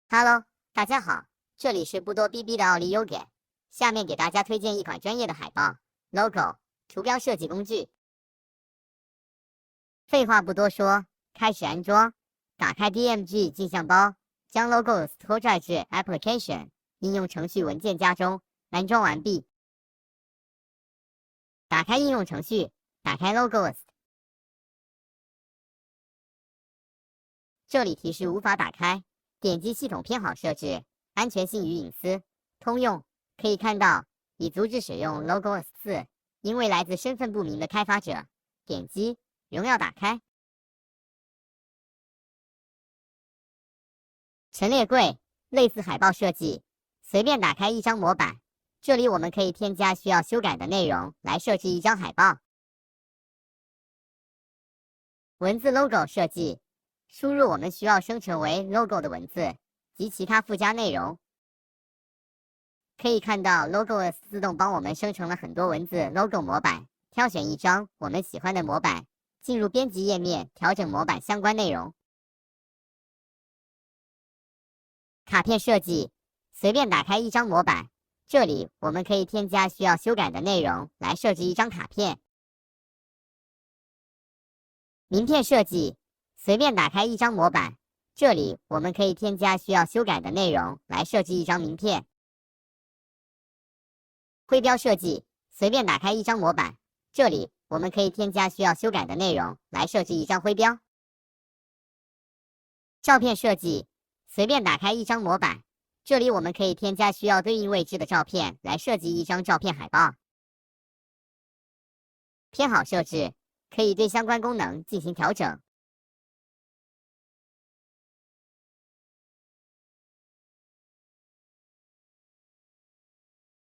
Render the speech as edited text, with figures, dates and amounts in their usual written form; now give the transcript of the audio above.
Hello，大家好，这里是不多逼逼的奥利优给，下面给大家推荐一款专业的海报、logo、图标设计工具。废话不多说，开始安装。打开 DMG 镜像包，将 Logos 拖拽至 Application 应用程序文件夹中，安装完毕。打开应用程序，打开 Logos。这里提示无法打开。点击系统偏好设置，安全性与隐私，通用。可以看到已阻止使用 Logos 4，因为来自身份不明的开发者。点击荣耀打开。陈列柜类似海报设计，随便打开一张模板。这里我们可以添加需要修改的内容来设置一张海报。文字 logo 设计。输入我们需要生成为 logo 的文字及其他附加内容。可以看到 Logos 自动帮我们生成了很多文字 logo 模板，挑选一张我们喜欢的模板，进入编辑页面调整模板相关内容。卡片设计，随便打开一张模板，这里我们可以添加需要修改的内容来设置一张卡片。名片设计。随便打开一张模板，这里我们可以添加需要修改的内容来设计一张名片。徽标设计，随便打开一张模板，这里我们可以添加需要修改的内容来设置一张徽标。照片设计，随便打开一张模板，这里我们可以添加需要对应位置的照片来设计一张照片海报。偏好设置，可以对相关功能进行调整。